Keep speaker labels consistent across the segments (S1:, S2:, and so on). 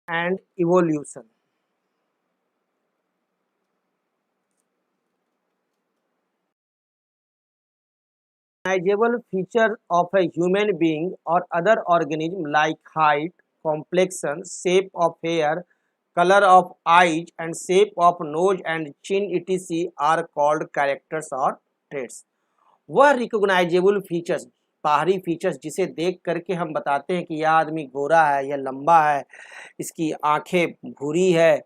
S1: and evolution. Recognizable feature of a human being or other organism like height, complexion, shape of hair, color of eyes and shape of nose and chin etc. are called characters or traits. वह recognisable features, बाहरी features जिसे देख करके हम बताते हैं कि यह आदमी गोरा है, यह लंबा है, इसकी आंखें भूरी है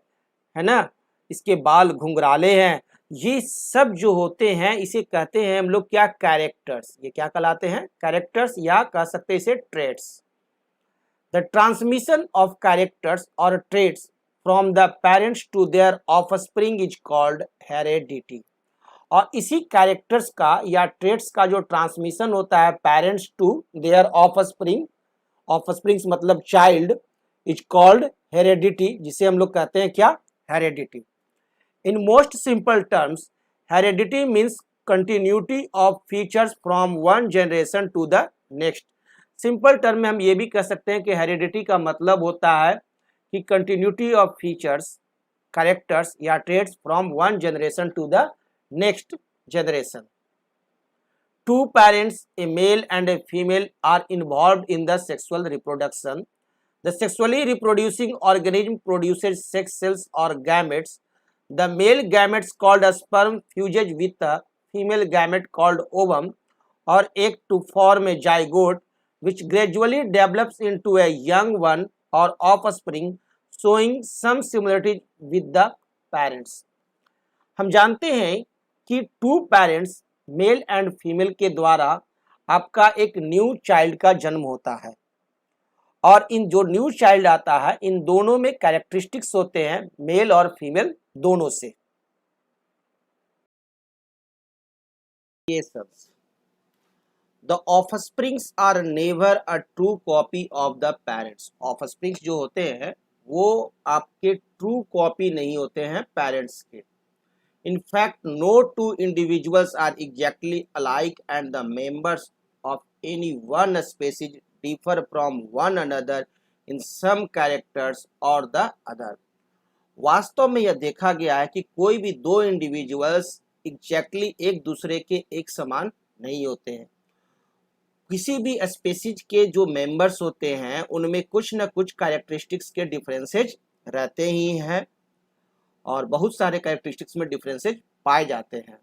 S1: ना, इसके बाल घुंघराले हैं, ये सब जो होते हैं इसे कहते हैं हम लोग क्या, कैरेक्टर्स। ये क्या कहलाते हैं, कैरेक्टर्स, या कह सकते हैं इसे traits. The transmission of characters और traits from the parents to their offspring is called heredity. और इसी कैरेक्टर्स का या ट्रेट्स का जो ट्रांसमिशन होता है parents to their offspring, offsprings मतलब चाइल्ड, इज कॉल्ड हेरेडिटी, जिसे हम लोग कहते हैं क्या, heredity. In most simple terms, heredity means continuity of features from one generation to the next. Simple term में हम ये भी कह सकते हैं कि हेरिडिटी का मतलब होता है कि कंटिन्यूटी ऑफ फीचर्स, कैरेक्टर्स या traits from one generation to the next generation. Two parents, a male and a female, are involved in the sexual reproduction. The sexually reproducing organism produces sex cells or gametes. The male gametes called a sperm fuses with a female gamete called ovum or egg to form a zygote, which gradually develops into a young one or offspring, showing some similarity with the parents. हम जानते हैं कि two parents, male and female के द्वारा आपका एक new child का जन्म होता है, और इन जो न्यू चाइल्ड आता है इन दोनों में कैरेक्टरिस्टिक्स होते हैं मेल और फीमेल दोनों से। ये सब the offsprings are never a true copy of the parents. Offsprings जो होते हैं वो आपके ट्रू कॉपी नहीं होते हैं पेरेंट्स के। In fact, no two individuals are exactly alike and the members of any one species differ from one another in some characters or the other. वास्तव में यह देखा गया है कि कोई भी दो इंडिविजुअल्स एग्जैक्टली एक दूसरे के एक समान नहीं होते हैं। किसी भी स्पेसीज के जो मेंबर्स होते हैं उनमें कुछ न कुछ कैरेक्टरिस्टिक्स के डिफरेंसेज रहते ही हैं और बहुत सारे कैरेक्टरिस्टिक्स में डिफरेंसेज पाए जाते हैं।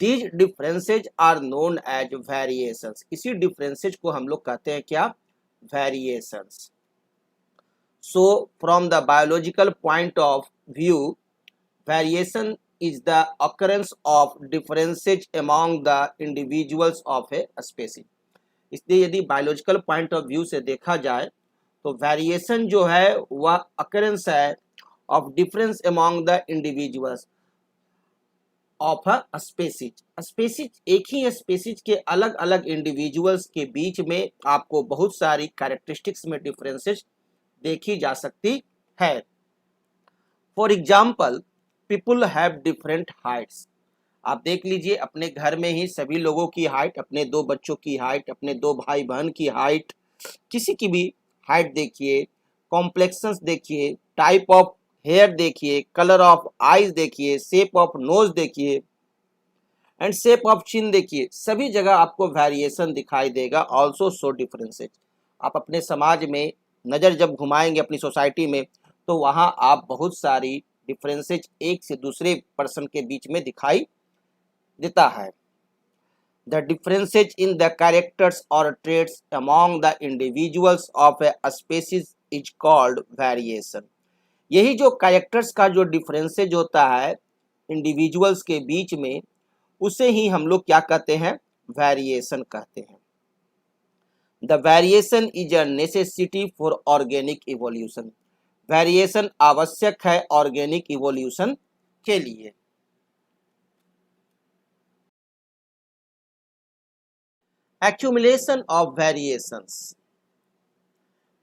S1: These differences are known as variations. इसी डिफरेंसेज को हम लोग कहते हैं क्या, variations. So from the biological point of view, variation is the occurrence of differences among the individuals of a species. इसलिए यदि बायोलॉजिकल पॉइंट ऑफ व्यू से देखा जाए तो वेरिएशन जो है वह अकरेंस है of difference among the individuals of a species. species एक ही species के अलग अलग individuals के बीच में आपको बहुत सारी characteristics में differences देखी जा सकती है। For example, people have different heights. आप देख लीजिए अपने घर में ही सभी लोगों की हाइट, अपने दो बच्चों की हाइट, अपने दो भाई बहन की हाइट, किसी की भी हाइट देखिए, कॉम्प्लेक्शंस देखिए, टाइप ऑफ हेयर देखिए, कलर ऑफ आईज देखिए, शेप ऑफ नोज देखिए एंड शेप ऑफ चिन देखिए, सभी जगह आपको वेरिएशन दिखाई देगा। Also show differences. आप अपने समाज में नज़र जब घुमाएंगे अपनी सोसाइटी में तो वहाँ आप बहुत सारी डिफरेंसेज एक से दूसरे पर्सन के बीच में दिखाई देता है। The differences in the characters or traits among the individuals of a species is called variation. यही जो कैरेक्टर्स का जो डिफरेंसेज होता है इंडिविजुअल्स के बीच में उसे ही हम लोग क्या कहते हैं, वेरिएशन कहते हैं। The variation is a necessity for organic evolution. Variation आवश्यक है ऑर्गेनिक इवोल्यूशन के लिए। accumulation of variations.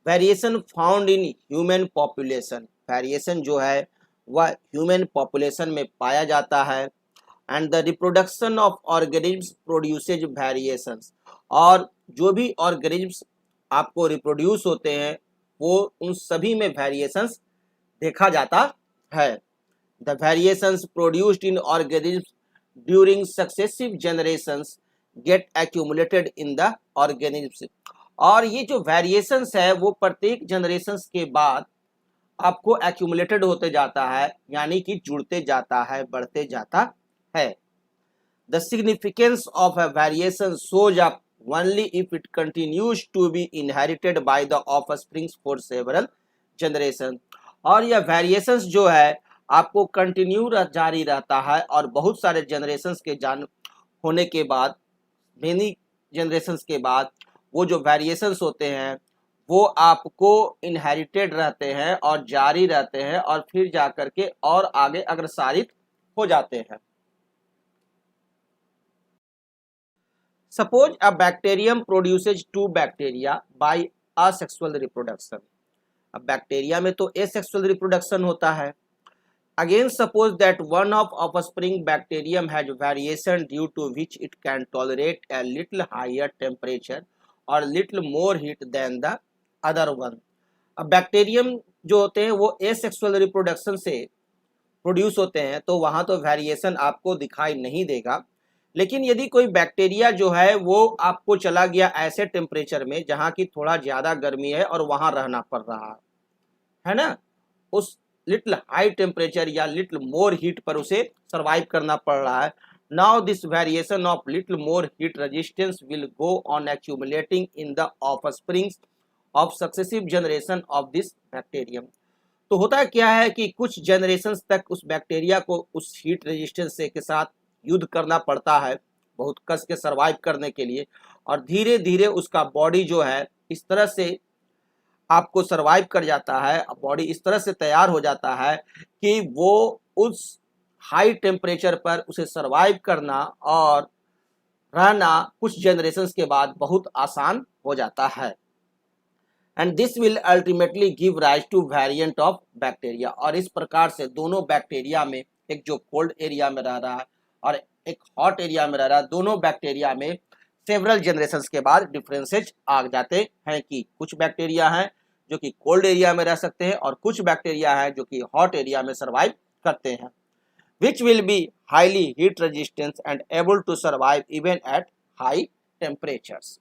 S1: Variation found in human population. Variation जो है वह ह्यूमन पॉपुलेशन में पाया जाता है। And the reproduction of organisms produces variations. और जो भी ऑर्गेनिज्म्स आपको रिप्रोड्यूस होते हैं वो उन सभी में वेरिएशंस देखा जाता है। The variations produced in organism during successive generations get accumulated in the organism. और ये जो वेरिएशंस है वो प्रत्येक जनरेशंस के बाद आपको एक्यूमुलेटेड होते जाता है, यानी कि जुड़ते जाता है, बढ़ते जाता है। The significance of a variation shows up only if it continues to be inherited by the offsprings for several generations। और यह वेरिएशंस जो है आपको कंटिन्यू जारी रहता है और बहुत सारे जनरेशंस के जान होने के बाद, मेनी जनरेशंस के बाद वो जो वेरिएशंस होते हैं वो आपको इनहेरिटेड रहते हैं और जारी रहते हैं और फिर जाकर के और आगे अग्रसारित हो जाते हैं। Suppose a bacterium produces two bacteria by asexual reproduction। अब बैक्टीरिया में तो asexual reproduction होता है। Again suppose that one of offspring bacterium has variation due to which it can tolerate a little higher temperature or little more heat than the other one। अब bacterium जो होते हैं वो asexual reproduction से produce होते हैं, तो वहां तो वेरिएशन आपको दिखाई नहीं देगा। लेकिन यदि कोई बैक्टीरिया जो है वो आपको चला गया ऐसे टेम्परेचर में जहाँ की थोड़ा ज़्यादा गर्मी है और वहाँ रहना पड़ रहा है ना, उस लिटिल हाई टेम्परेचर या लिटिल मोर हीट पर उसे सर्वाइव करना पड़ रहा है। Now this variation of little more heat resistance will go on accumulating in the offsprings of successive generation of this bacterium. तो होता क्या है कि कुछ जनरेशंस तक उस बैक्टीरिया को उस हीट रेजिस्टेंस से के साथ युद्ध करना पड़ता है, बहुत कस के सरवाइव करने के लिए, और धीरे धीरे उसका बॉडी जो है इस तरह से आपको सरवाइव कर जाता है, बॉडी इस तरह से तैयार हो जाता है कि वो उस हाई टेम्परेचर पर उसे सरवाइव करना और रहना कुछ जनरेशंस के बाद बहुत आसान हो जाता है। And this will ultimately give rise to variant of bacteria. और इस प्रकार से दोनों बैक्टीरिया में, एक जो कोल्ड एरिया में रह रहा है और एक हॉट एरिया में रह रहा है, दोनों बैक्टीरिया में सेवरल जनरेशंस के बाद डिफरेंसेज आ जाते हैं कि कुछ बैक्टीरिया हैं जो कि कोल्ड एरिया में रह सकते हैं और कुछ बैक्टीरिया हैं जो कि हॉट एरिया में सर्वाइव करते हैं, which will be highly heat resistance and able to survive even at high temperatures.